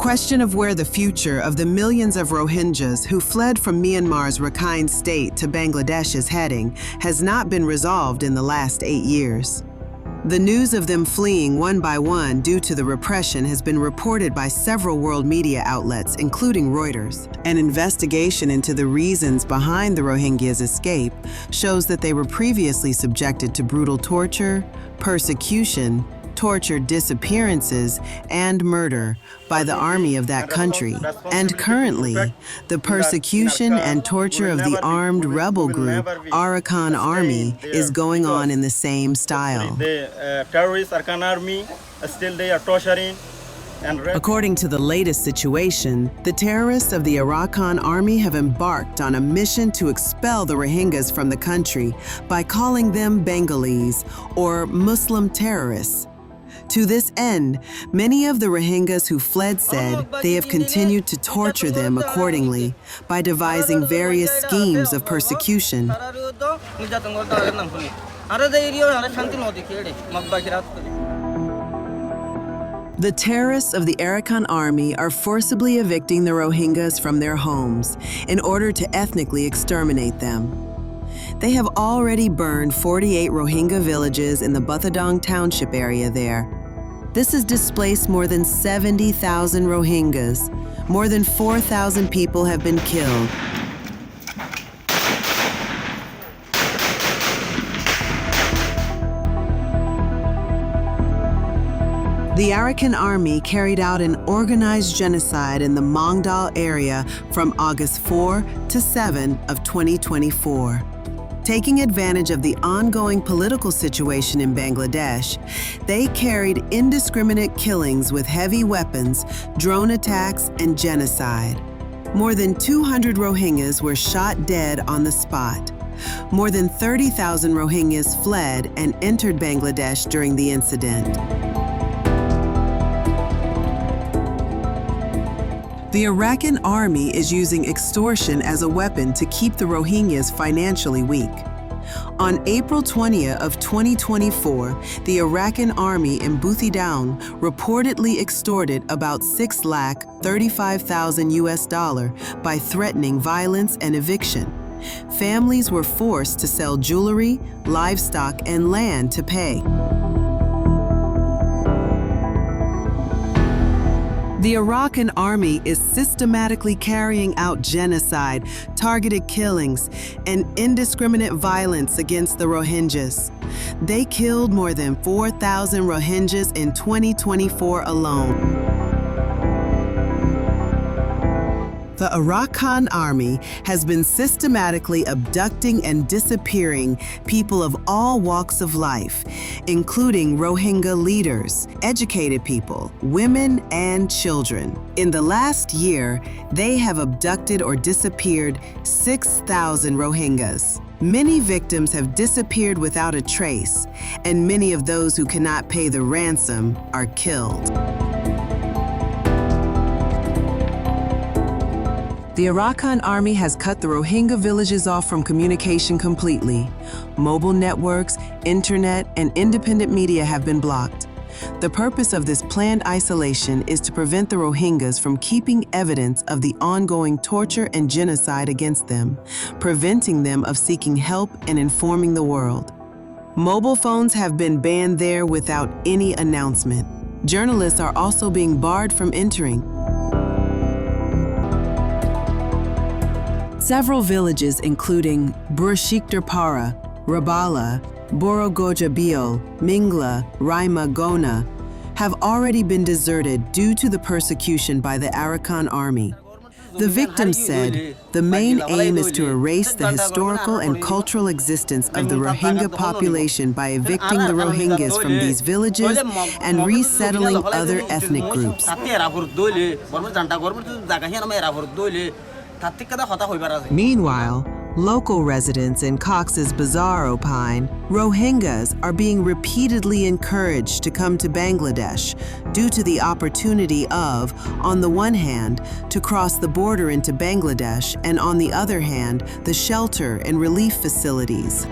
question of where the future of the millions of Rohingyas who fled from Myanmar's Rakhine state to Bangladesh is heading has not been resolved in the last 8 years. The news of them fleeing one by one due to the repression has been reported by several world media outlets, including Reuters. An investigation into the reasons behind the Rohingyas' escape shows that they were previously subjected to brutal torture, persecution, tortured disappearances, and murder by the army of that country. And currently, the persecution and torture of the armed rebel group Arakan Army is going on in the same style. The terrorist Arakan Army, still they are torturing. According to the latest situation, the terrorists of the Arakan Army have embarked on a mission to expel the Rohingyas from the country by calling them Bengalis or Muslim terrorists. To this end, many of the Rohingyas who fled said they have continued to torture them accordingly by devising various schemes of persecution. The terrorists of the Arakan Army are forcibly evicting the Rohingyas from their homes in order to ethnically exterminate them. They have already burned 48 Rohingya villages in the Buthadong township area there. This has displaced more than 70,000 Rohingyas. More than 4,000 people have been killed. The Arakan Army carried out an organized genocide in the Mongdal area from August 4 to 7 of 2024. Taking advantage of the ongoing political situation in Bangladesh, they carried indiscriminate killings with heavy weapons, drone attacks, and genocide. More than 200 Rohingyas were shot dead on the spot. More than 30,000 Rohingyas fled and entered Bangladesh during the incident. The Arakan Army is using extortion as a weapon to keep the Rohingyas financially weak. On April 20 of 2024, the Arakan Army in Buthidang reportedly extorted about $635,000 by threatening violence and eviction. Families were forced to sell jewelry, livestock, and land to pay. The Arakan Army is systematically carrying out genocide, targeted killings, and indiscriminate violence against the Rohingyas. They killed more than 4,000 Rohingyas in 2024 alone. The Arakan Army has been systematically abducting and disappearing people of all walks of life, including Rohingya leaders, educated people, women, and children. In the last year, they have abducted or disappeared 6,000 Rohingyas. Many victims have disappeared without a trace, and many of those who cannot pay the ransom are killed. The Arakan Army has cut the Rohingya villages off from communication completely. Mobile networks, internet, and independent media have been blocked. The purpose of this planned isolation is to prevent the Rohingyas from keeping evidence of the ongoing torture and genocide against them, preventing them of seeking help and informing the world. Mobile phones have been banned there without any announcement. Journalists are also being barred from entering. Several villages, including Burshikdarpara, Rabala, Borogoja Biol, Mingla, Raima Gona, have already been deserted due to the persecution by the Arakan Army. The victims said the main aim is to erase the historical and cultural existence of the Rohingya population by evicting the Rohingyas from these villages and resettling other ethnic groups. Meanwhile, local residents in Cox's Bazar opine Rohingyas are being repeatedly encouraged to come to Bangladesh due to the opportunity of, on the one hand, to cross the border into Bangladesh, and on the other hand, the shelter and relief facilities.